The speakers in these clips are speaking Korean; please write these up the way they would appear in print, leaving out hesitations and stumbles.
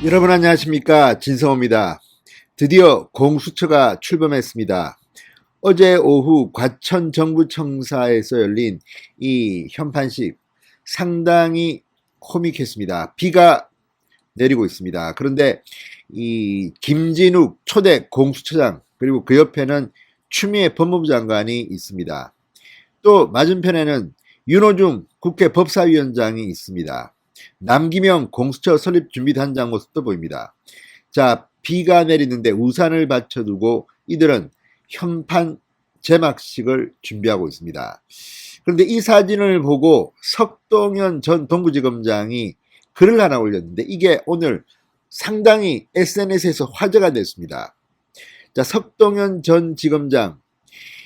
여러분 안녕하십니까, 진성호입니다. 드디어 공수처가 출범했습니다. 어제 오후 과천 정부청사에서 열린 이 현판식 상당히 코믹했습니다. 비가 내리고 있습니다. 그런데 이 김진욱 초대 공수처장, 그리고 그 옆에는 추미애 법무부 장관이 있습니다. 또 맞은편에는 윤호중 국회 법사위원장이 있습니다. 남기명 공수처 설립준비단장 모습도 보입니다. 자, 비가 내리는데 우산을 받쳐두고 이들은 현판 제막식을 준비하고 있습니다. 그런데 이 사진을 보고 석동현 전 동부지검장이 글을 하나 올렸는데 이게 오늘 상당히 SNS에서 화제가 됐습니다. 자, 석동현 전 지검장,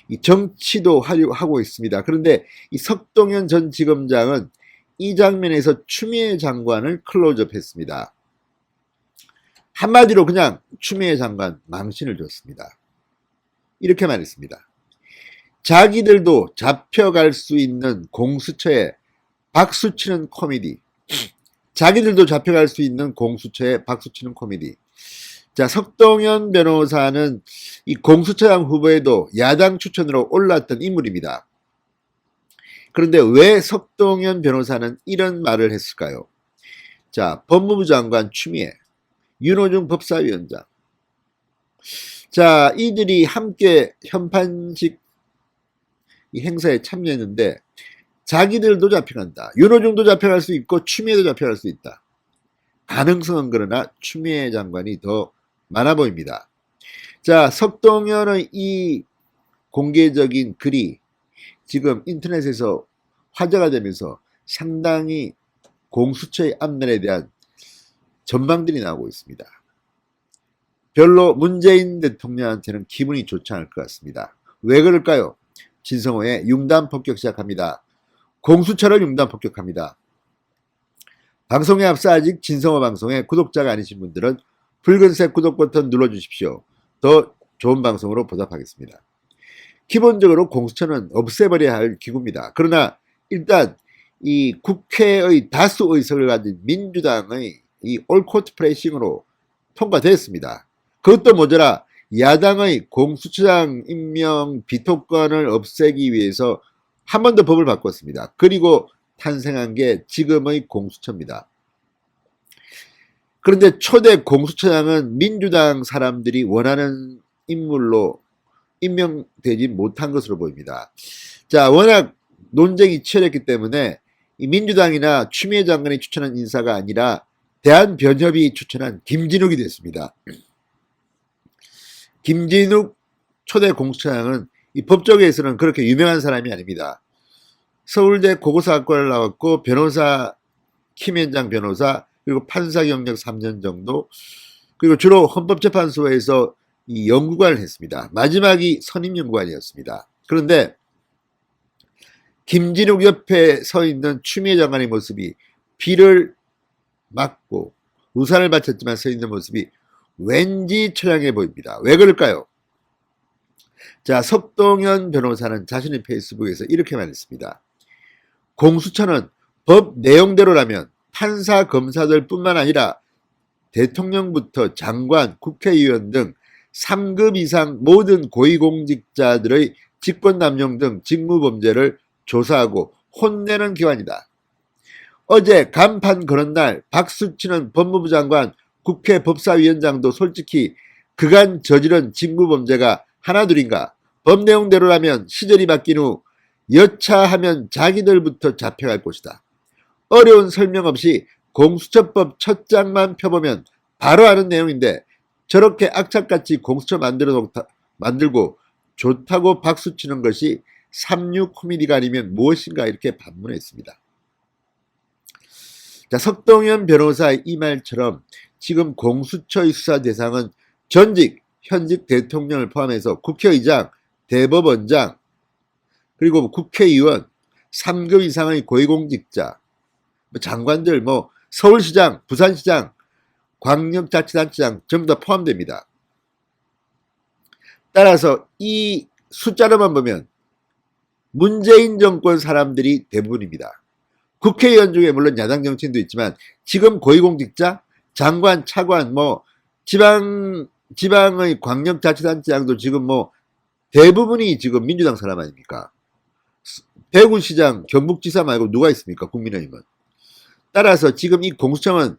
이 정치도 하고 있습니다. 그런데 이 석동현 전 지검장은 이 장면에서 추미애 장관을 클로즈업 했습니다. 한마디로 그냥 추미애 장관 망신을 줬습니다. 이렇게 말했습니다. 자기들도 잡혀갈 수 있는 공수처에 박수치는 코미디. 자기들도 잡혀갈 수 있는 공수처에 박수치는 코미디. 자, 석동현 변호사는 이 공수처장 후보에도 야당 추천으로 올랐던 인물입니다. 그런데 왜 석동현 변호사는 이런 말을 했을까요? 자, 법무부 장관 추미애, 윤호중 법사위원장. 자, 이들이 함께 현판식 이 행사에 참여했는데 자기들도 잡혀간다. 윤호중도 잡혀갈 수 있고 추미애도 잡혀갈 수 있다. 가능성은 그러나 추미애 장관이 더 많아 보입니다. 자, 석동현의 이 공개적인 글이 지금 인터넷에서 화제가 되면서 상당히 공수처의 앞날에 대한 전망들이 나오고 있습니다. 별로 문재인 대통령한테는 기분이 좋지 않을 것 같습니다. 왜 그럴까요? 진성호의 융단 폭격 시작합니다. 공수처를 융단 폭격합니다. 방송에 앞서 아직 진성호 방송에 구독자가 아니신 분들은 붉은색 구독 버튼 눌러주십시오. 더 좋은 방송으로 보답하겠습니다. 기본적으로 공수처는 없애버려야 할 기구입니다. 그러나 일단 이 국회의 다수 의석을 가진 민주당의 이 올코트 프레싱으로 통과됐습니다. 그것도 모자라 야당의 공수처장 임명 비토권을 없애기 위해서 한 번 더 법을 바꿨습니다. 그리고 탄생한 게 지금의 공수처입니다. 그런데 초대 공수처장은 민주당 사람들이 원하는 인물로 임명되지 못한 것으로 보입니다. 자, 워낙 논쟁이 치열했기 때문에 이 민주당이나 추미애 장관이 추천한 인사가 아니라 대한변협이 추천한 김진욱이 됐습니다. 김진욱 초대 공수처장은 이 법조계에서는 그렇게 유명한 사람이 아닙니다. 서울대 고고사학과를 나왔고 변호사 김현장 변호사, 그리고 판사 경력 3년 정도, 그리고 주로 헌법재판소에서 이 연구관을 했습니다. 마지막이 선임연구관이었습니다. 그런데 김진욱 옆에 서 있는 추미애 장관의 모습이 비를 맞고 우산을 받쳤지만 서 있는 모습이 왠지 처량해 보입니다. 왜 그럴까요? 자, 석동현 변호사는 자신의 페이스북에서 이렇게 말했습니다. 공수처는 법 내용대로라면 판사, 검사들 뿐만 아니라 대통령부터 장관, 국회의원 등 3급 이상 모든 고위공직자들의 직권남용 등 직무범죄를 조사하고 혼내는 기관이다. 어제 간판 그런 날 박수치는 법무부 장관, 국회 법사위원장도 솔직히 그간 저지른 직무범죄가 하나둘인가? 법 내용대로라면 시절이 바뀐 후 여차하면 자기들부터 잡혀갈 것이다. 어려운 설명 없이 공수처법 첫 장만 펴보면 바로 아는 내용인데 저렇게 악착같이 공수처 만들고 좋다고 박수치는 것이 삼류 코미디가 아니면 무엇인가, 이렇게 반문했습니다. 자, 석동현 변호사의 이 말처럼 지금 공수처의 수사 대상은 전직, 현직 대통령을 포함해서 국회의장, 대법원장, 그리고 국회의원, 3급 이상의 고위공직자, 장관들, 서울시장, 부산시장, 광역자치단체장 전부 다 포함됩니다. 따라서 이 숫자로만 보면 문재인 정권 사람들이 대부분입니다. 국회의원 중에 물론 야당 정치인도 있지만 지금 고위공직자, 장관, 차관, 뭐 지방의 광역자치단체장도 지금 뭐 대부분이 지금 민주당 사람 아닙니까? 대구시장, 경북지사 말고 누가 있습니까? 국민의힘은. 따라서 지금 이 공수처는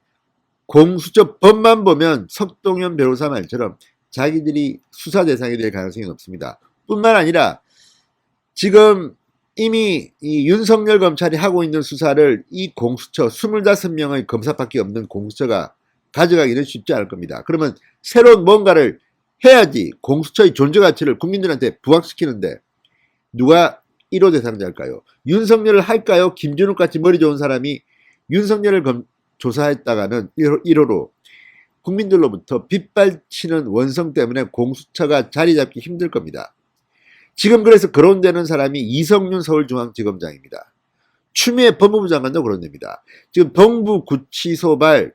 공수처 법만 보면 석동현 변호사 말처럼 자기들이 수사 대상이 될 가능성이 높습니다. 뿐만 아니라 지금 이미 이 윤석열 검찰이 하고 있는 수사를 이 공수처 25명의 검사밖에 없는 공수처가 가져가기는 쉽지 않을 겁니다. 그러면 새로운 뭔가를 해야지 공수처의 존재 가치를 국민들한테 부각시키는데 누가 1호 대상자일까요? 윤석열을 할까요? 김준욱 같이 머리 좋은 사람이 윤석열을 조사했다가는 1호로 국민들로부터 빗발치는 원성 때문에 공수처가 자리 잡기 힘들 겁니다. 지금 그래서 거론되는 사람이 이성윤 서울중앙지검장입니다. 추미애 법무부 장관도 거론됩니다. 지금 동부구치소발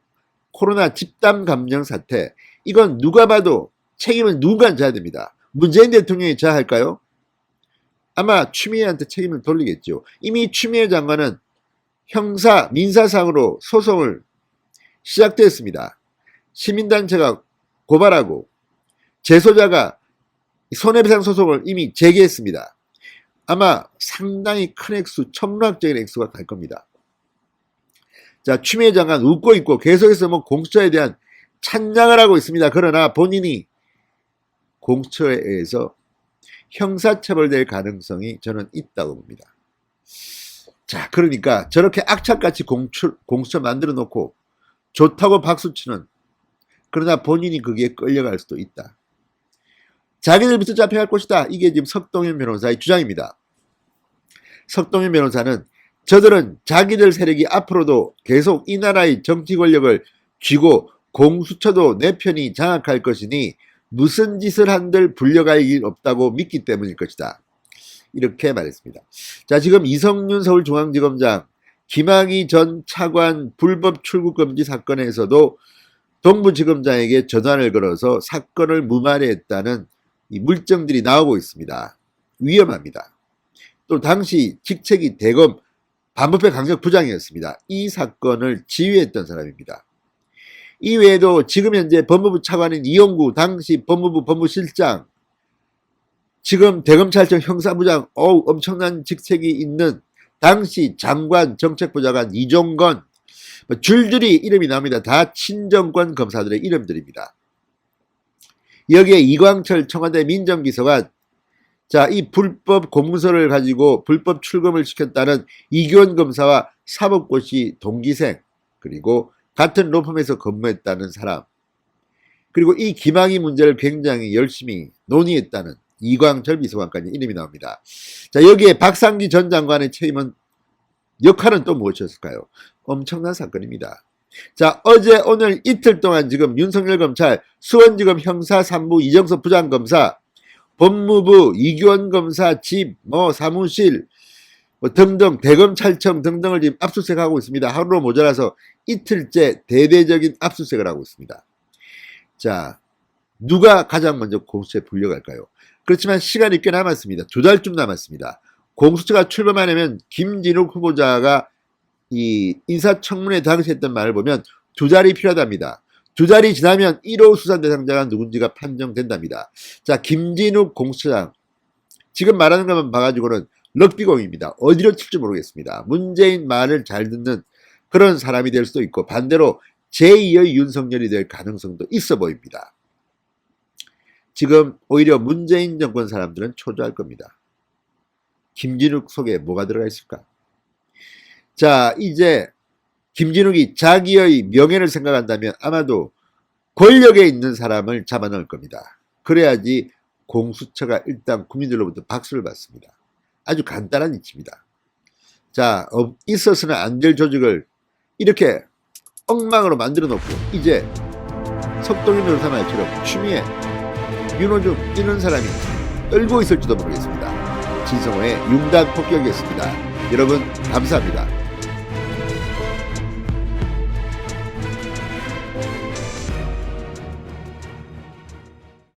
코로나 집단 감염 사태, 이건 누가 봐도 책임은 누군가 져야 됩니다. 문재인 대통령이 져야 할까요? 아마 추미애한테 책임을 돌리겠죠. 이미 추미애 장관은 형사, 민사상으로 소송을 시작됐습니다. 시민단체가 고발하고 재소자가 손해배상 소송을 이미 제기했습니다. 아마 상당히 큰 액수, 천문학적인 액수가 갈 겁니다. 자, 추미애 장관 웃고 있고 계속해서 뭐 공수처에 대한 찬양을 하고 있습니다. 그러나 본인이 공수처에 의해서 형사처벌될 가능성이 저는 있다고 봅니다. 자, 그러니까 저렇게 악착같이 공수처 만들어 놓고 좋다고 박수치는, 그러나 본인이 거기에 끌려갈 수도 있다. 자기들부터 잡혀갈 것이다. 이게 지금 석동현 변호사의 주장입니다. 석동현 변호사는 저들은 자기들 세력이 앞으로도 계속 이 나라의 정치 권력을 쥐고 공수처도 내 편이 장악할 것이니 무슨 짓을 한들 불려갈 일 없다고 믿기 때문일 것이다. 이렇게 말했습니다. 자, 지금 이성윤 서울중앙지검장, 김학의 전 차관 불법 출국금지 사건에서도 동부지검장에게 전화를 걸어서 사건을 무마했다는 이 물증들이 나오고 있습니다. 위험합니다. 또 당시 직책이 대검 반부패 강력부장이었습니다. 이 사건을 지휘했던 사람입니다. 이 외에도 지금 현재 법무부 차관인 이용구 당시 법무부 법무실장, 지금 대검찰청 형사부장, 엄청난 직책이 있는 당시 장관 정책부장관 이종건, 줄줄이 이름이 나옵니다. 다 친정권 검사들의 이름들입니다. 여기에 이광철 청와대 민정비서관, 자, 이 불법 공문서를 가지고 불법 출금을 시켰다는 이규원 검사와 사법고시 동기생, 그리고 같은 로펌에서 근무했다는 사람, 그리고 이 김학의 문제를 굉장히 열심히 논의했다는 이광철 비서관까지 이름이 나옵니다. 자, 여기에 박상기 전 장관의 책임은, 역할은 또 무엇이었을까요? 엄청난 사건입니다. 자, 어제 오늘 이틀 동안 지금 윤석열 검찰 수원지검 형사 3부 이정섭 부장검사, 법무부 이규원 검사 집, 사무실 등등, 대검찰청 등등을 지금 압수수색하고 있습니다. 하루로 모자라서 이틀째 대대적인 압수수색을 하고 있습니다. 자, 누가 가장 먼저 공수처에 불려갈까요? 그렇지만 시간이 꽤 남았습니다. 2달쯤 남았습니다. 공수처가 출범하려면 김진욱 후보자가 이 인사청문회 당시 했던 말을 보면 2달이 필요하답니다. 2달이 지나면 1호 수사 대상자가 누군지가 판정된답니다. 자, 김진욱 공수처장, 지금 말하는 것만 봐가지고는 럭비공입니다. 어디로 튈지 모르겠습니다. 문재인 말을 잘 듣는 그런 사람이 될 수도 있고, 반대로 제2의 윤석열이 될 가능성도 있어 보입니다. 지금 오히려 문재인 정권 사람들은 초조할 겁니다. 김진욱 속에 뭐가 들어가 있을까? 자, 이제 김진욱이 자기의 명예를 생각한다면 아마도 권력에 있는 사람을 잡아넣을 겁니다. 그래야지 공수처가 일단 국민들로부터 박수를 받습니다. 아주 간단한 이치입니다. 자, 있어서는 안 될 조직을 이렇게 엉망으로 만들어 놓고 이제 석동현 변호사 말처럼 추미애, 윤호중 이런 사람이 떨고 있을지도 모르겠습니다. 진성호의 융단 폭격이었습니다. 여러분 감사합니다.